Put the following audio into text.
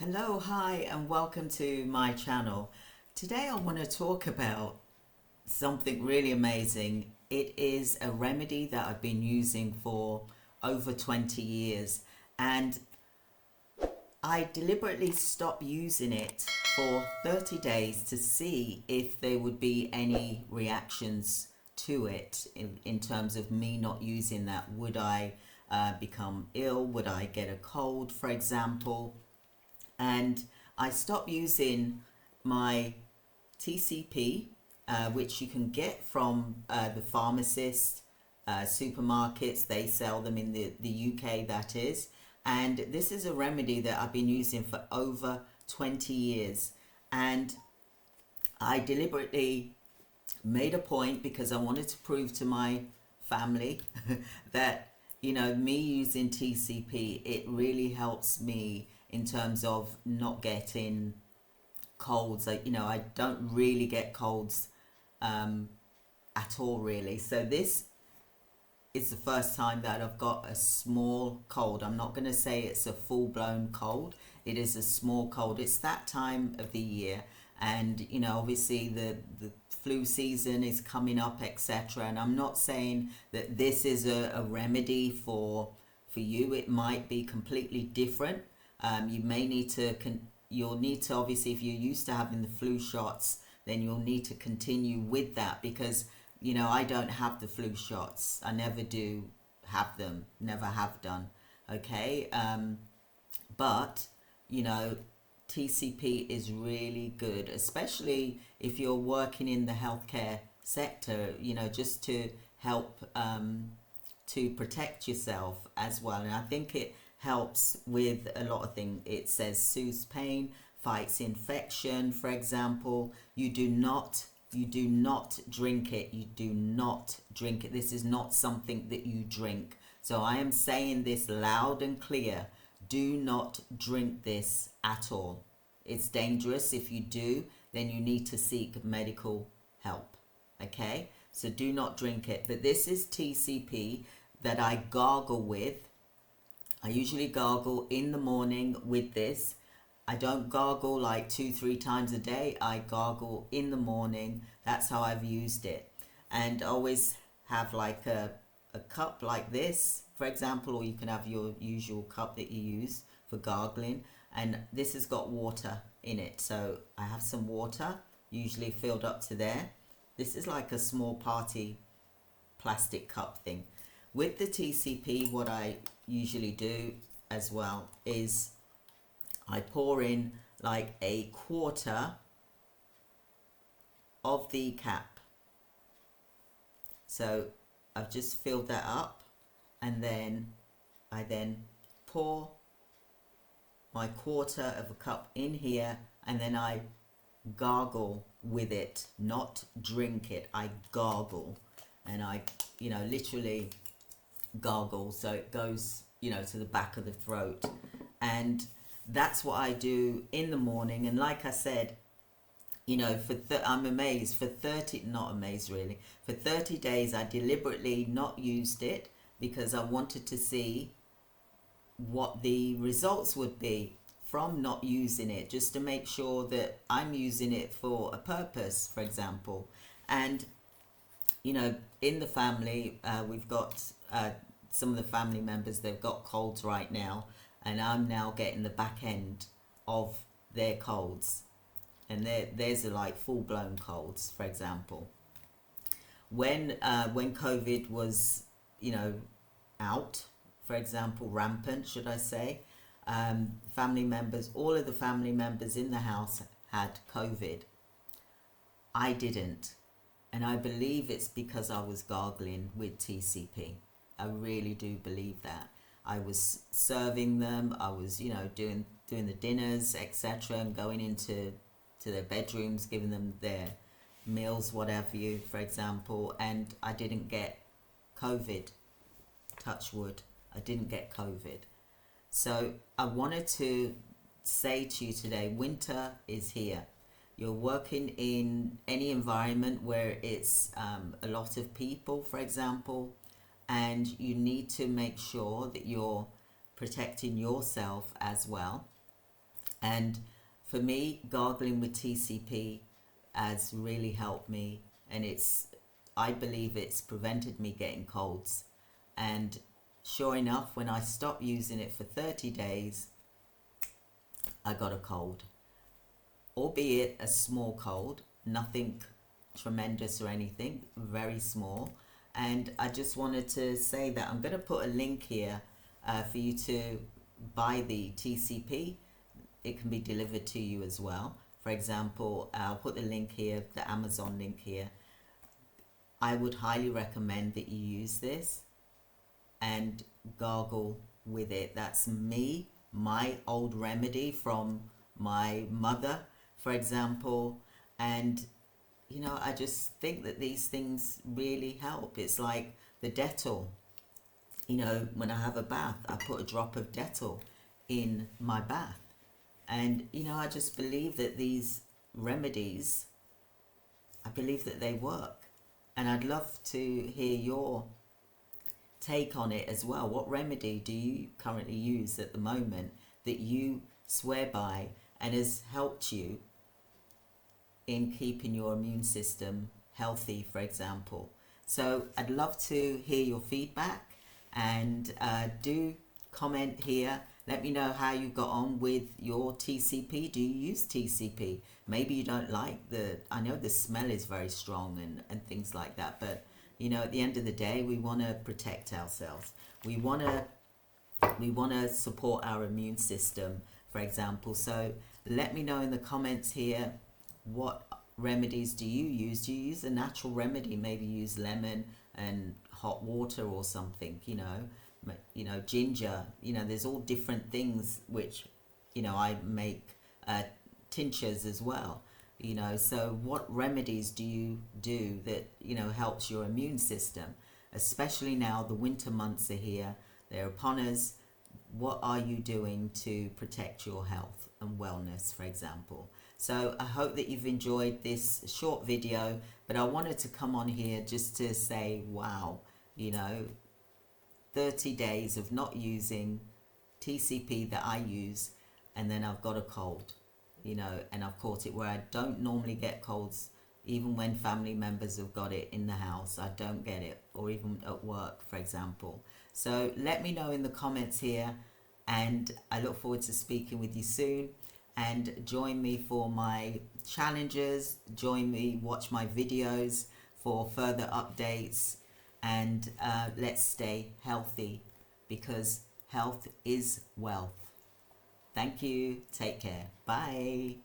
Hello, hi, and welcome to my channel. Today I want to talk about something really amazing. It is a remedy that I've been using for over 20 years, and I deliberately stopped using it for 30 days to see if there would be any reactions to it in terms of me not using that. Would I become ill? Would I get a cold, for example? And I stopped using my TCP, which you can get from the pharmacist, supermarkets. They sell them in the UK, that is. And this is a remedy that I've been using for over 20 years. And I deliberately made a point because I wanted to prove to my family that, me using TCP, it really helps me in terms of not getting colds. I don't really get colds at all, really. So this is the first time that I've got a small cold. I'm not going to say it's a full-blown cold. It is a small cold. It's that time of the year, and obviously the flu season is coming up, etc. And I'm not saying that this is a remedy for you. It might be completely different. You may need to you'll need to, obviously, if you're used to having the flu shots, then you'll need to continue with that, because I don't have the flu shots. I never do have them, never have done. Okay. But TCP is really good, especially if you're working in the healthcare sector, just to help to protect yourself as well. And I think it helps with a lot of things. It says soothes pain, fights infection, for example. You do not drink it. You do not drink it. This is not something that you drink. So I am saying this loud and clear. Do not drink this at all. It's dangerous. If you do, then you need to seek medical help. Okay? So do not drink it. But this is TCP that I gargle with. I usually gargle in the morning with this. I don't gargle like 2-3 times a day. I gargle in the morning. That's how I've used it. And always have like a cup like this, for example, or you can have your usual cup that you use for gargling. And this has got water in it. So I have some water, usually filled up to there. This is like a small party plastic cup thing. With the TCP, what I usually do as well is I pour in like a quarter of the cap. So I've just filled that up, and then I pour my quarter of a cup in here, and then I gargle with it, not drink it. I gargle, and I literally gargle, so it goes to the back of the throat. And that's what I do in the morning. And like I said, I'm amazed. For 30, not amazed really, for 30 days I deliberately not used it because I wanted to see what the results would be from not using it, just to make sure that I'm using it for a purpose, for example. And in the family, we've got some of the family members, they've got colds right now, and I'm now getting the back end of their colds. And theirs are like full-blown colds, for example. When COVID was, out, for example, rampant, should I say, family members, all of the family members in the house had COVID. I didn't. And I believe it's because I was gargling with TCP. I really do believe that. I was serving them. I was, doing the dinners, etc., and going into their bedrooms, giving them their meals, whatever you, for example. And I didn't get COVID. Touch wood. I didn't get COVID. So I wanted to say to you today, winter is here. You're working in any environment where it's a lot of people, for example, and you need to make sure that you're protecting yourself as well. And for me, gargling with TCP has really helped me, and I believe it's prevented me getting colds. And sure enough, when I stopped using it for 30 days, I got a cold, albeit a small cold, nothing tremendous or anything, very small. And I just wanted to say that I'm going to put a link here for you to buy the TCP. It can be delivered to you as well. For example, I'll put the link here, the Amazon link here. I would highly recommend that you use this and gargle with it. That's me, my old remedy from my mother, for example. And you know, I just think that these things really help. It's like the Dettol. You know, when I have a bath, I put a drop of Dettol in my bath. And you know, I just believe that these remedies, I believe that they work. And I'd love to hear your take on it as well. What remedy do you currently use at the moment that you swear by and has helped you in keeping your immune system healthy, for example? So I'd love to hear your feedback, and do comment here. Let me know how you got on with your TCP. Do you use TCP? Maybe you don't like I know the smell is very strong and things like that, but you know, at the end of the day, we want to protect ourselves. We want to support our immune system, for example. So let me know in the comments here, what remedies do you use? Do you use a natural remedy? Maybe use lemon and hot water or something, you know, ginger. You know, there's all different things which, you know, I make tinctures as well. You know, so what remedies do you do that, you know, helps your immune system? Especially now, the winter months are here, they're upon us. What are you doing to protect your health and wellness, for example? So I hope that you've enjoyed this short video, but I wanted to come on here just to say, wow, you know, 30 days of not using TCP that I use, and then I've got a cold, you know, and I've caught it where I don't normally get colds. Even when family members have got it in the house, I don't get it, or even at work, for example. So let me know in the comments here, and I look forward to speaking with you soon. And join me for my challenges, join me, watch my videos for further updates, and let's stay healthy, because health is wealth. Thank you. Take care. Bye.